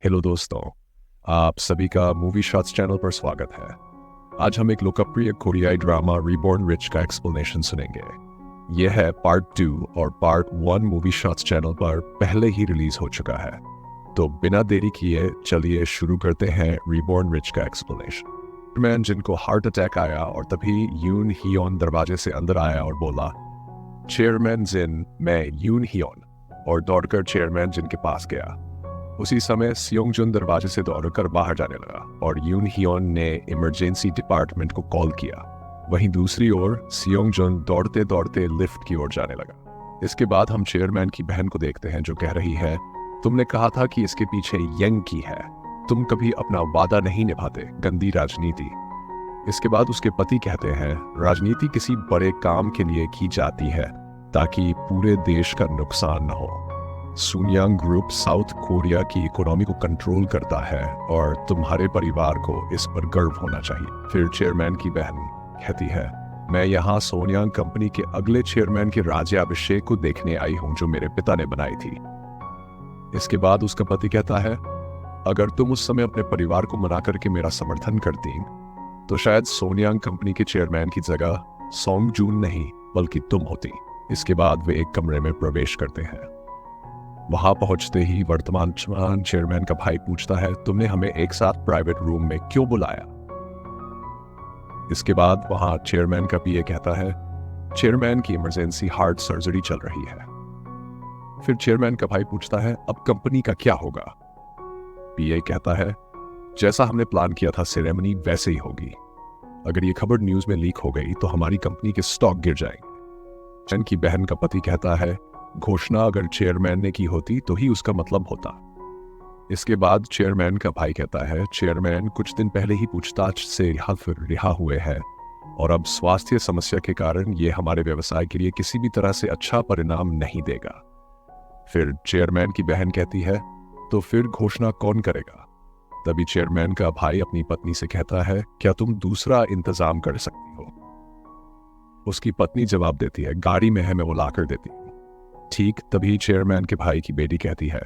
Hello दोस्तों, आप सभी का मूवी शॉट्स चैनल पर स्वागत है। आज हम एक लोकप्रिय कोरियाई ड्रामा रीबॉर्न रिच का एक्सप्लेनेशन सुनेंगे। यह है पार्ट 2 और पार्ट 1 मूवी शॉट्स चैनल पर पहले ही रिलीज हो चुका है। तो बिना देरी किए चलिए शुरू करते हैं रीबॉर्न रिच का एक्सप्लेनेशन। मैन जिनको हार्ट अटैक आया और तभी यून हियोन दरवाजे से अंदर आया और बोला, चेयरमैन जिन, मैं यून हियोन, और दौड़कर चेयरमैन जिन के पास गया। उसी समय सियोंग जुन दरवाजे से दौड़कर बाहर जाने लगा और यून हियोन ने इमरजेंसी डिपार्टमेंट को कॉल किया। वहीं दूसरी ओर सियोंग जुन दौड़ते दौड़ते लिफ्ट की ओर जाने लगा। इसके बाद हम चेयरमैन की बहन को देखते हैं जो कह रही है, तुमने कहा था कि इसके पीछे यंग की है, तुम कभी अपना वादा नहीं निभाते, गंदी राजनीति। इसके बाद उसके पति कहते हैं, राजनीति किसी बड़े काम के लिए की जाती है ताकि पूरे देश का नुकसान न हो। सुनियांग ग्रुप साउथ कोरिया की इकोनॉमी को कंट्रोल करता है और तुम्हारे परिवार को इस पर गर्व होना चाहिए। फिर चेयरमैन की बहन कहती है, मैं यहाँ सोनियांग कंपनी के अगले चेयरमैन के राज्याभिषेक को देखने आई हूँ जो मेरे पिता ने बनाई थी। इसके बाद उसका पति कहता है, अगर तुम उस समय अपने परिवार को मना करके मेरा समर्थन करती तो शायद सोनियांग कंपनी के चेयरमैन की जगह सोंग जून नहीं बल्कि तुम होती। इसके बाद वे एक कमरे में प्रवेश करते हैं। वहां पहुंचते ही वर्तमान चेयरमैन का भाई पूछता है, तुमने हमें एक साथ प्राइवेट रूम में क्यों बुलाया? इसके बाद वहां चेयरमैन का पीए कहता है, चेयरमैन की इमरजेंसी हार्ट सर्जरी चल रही है। फिर चेयरमैन का भाई पूछता है, अब कंपनी का क्या होगा? पीए कहता है, जैसा हमने प्लान किया था सेरेमनी वैसे ही होगी। अगर ये खबर न्यूज में लीक हो गई तो हमारी कंपनी के स्टॉक गिर जाएंगे। चेन की बहन का पति कहता है, घोषणा अगर चेयरमैन ने की होती तो ही उसका मतलब होता। इसके बाद चेयरमैन का भाई कहता है, चेयरमैन कुछ दिन पहले ही पूछताछ से रिहा हुए हैं और अब स्वास्थ्य समस्या के कारण ये हमारे व्यवसाय के लिए किसी भी तरह से अच्छा परिणाम नहीं देगा। फिर चेयरमैन की बहन कहती है, तो फिर घोषणा कौन करेगा? तभी चेयरमैन का भाई अपनी पत्नी से कहता है, क्या तुम दूसरा इंतजाम कर सकती हो? उसकी पत्नी जवाब देती है, गाड़ी में है, मैं वो लाकर देती हूँ। ठीक तभी चेयरमैन के भाई की बेटी कहती है,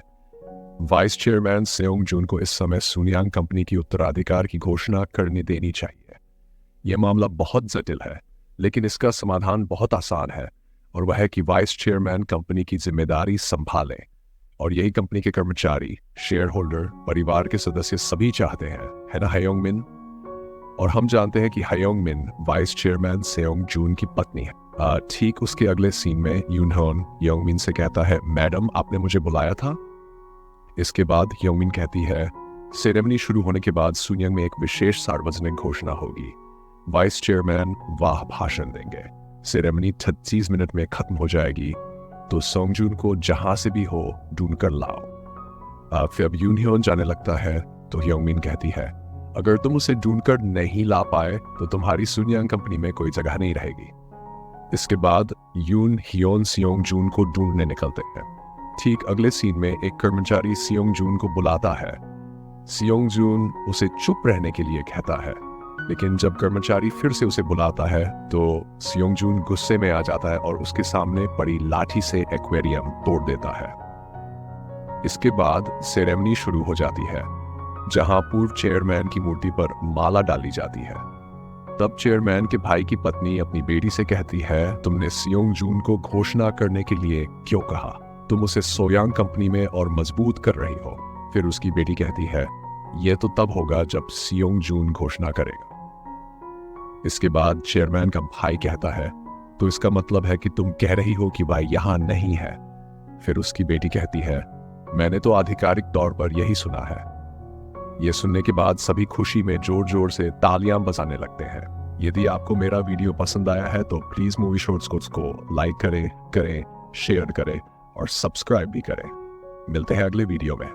वाइस चेयरमैन सेओंग जून को इस समय सुनियांग कंपनी की उत्तराधिकार की घोषणा करने देनी चाहिए। यह मामला बहुत जटिल है, लेकिन इसका समाधान बहुत आसान है और वह है कि वाइस चेयरमैन कंपनी की जिम्मेदारी संभालें और यही कंपनी के कर्मचारी, शेयर होल्डर, परिवार के सदस्य सभी चाहते हैं, है ना हयोंग मिन? और हम जानते हैं कि हयोंग मिन वाइस चेयरमैन सेओंग जून की पत्नी है। ठीक उसके अगले सीन में यूनहोन योंगमिन से कहता है, मैडम आपने मुझे बुलाया था? इसके बाद योंगमिन कहती है, सेरेमनी शुरू होने के बाद सुनियांग में एक विशेष सार्वजनिक घोषणा होगी। वाइस चेयरमैन वाह भाषण देंगे। सेरेमनी 36 मिनट में खत्म हो जाएगी, तो सोंगजून को जहां से भी हो ढूंढ कर लाओ। फिर अब यूनहोन जाने लगता है तो योंगमिन कहती है, अगर तुम उसे ढूंढकर नहीं ला पाए तो तुम्हारी सुनियांग कंपनी में कोई जगह नहीं रहेगी। इसके बाद यून हियोन सियोंग जून को ढूंढने निकलते हैं। ठीक अगले सीन में एक कर्मचारी सियोंग जून को बुलाता है। सियोंग जून उसे चुप रहने के लिए कहता है, लेकिन जब कर्मचारी फिर से उसे बुलाता है तो सियोंग जून गुस्से में आ जाता है और उसके सामने पड़ी लाठी से एक्वेरियम तोड़ देता है। इसके बाद सेरेमनी शुरू हो जाती है, जहां पूर्व चेयरमैन की मूर्ति पर माला डाली जाती है। तब चेयरमैन के भाई की पत्नी अपनी बेटी से कहती है, तुमने सियोंग जून को घोषणा करने के लिए क्यों कहा? तुम उसे सोयांग कंपनी में और मजबूत कर रही हो। फिर उसकी बेटी कहती है, यह तो तब होगा जब सियोंग जून घोषणा करेगा। इसके बाद चेयरमैन का भाई कहता है, तो इसका मतलब है कि तुम कह रही हो कि भाई यहां नहीं है। फिर उसकी बेटी कहती है, मैंने तो आधिकारिक तौर पर यही सुना है। यह सुनने के बाद सभी खुशी में जोर जोर से तालियां बजाने लगते हैं। यदि आपको मेरा वीडियो पसंद आया है तो प्लीज मूवी शॉट्स को लाइक करें, शेयर करें और सब्सक्राइब भी करें। मिलते हैं अगले वीडियो में।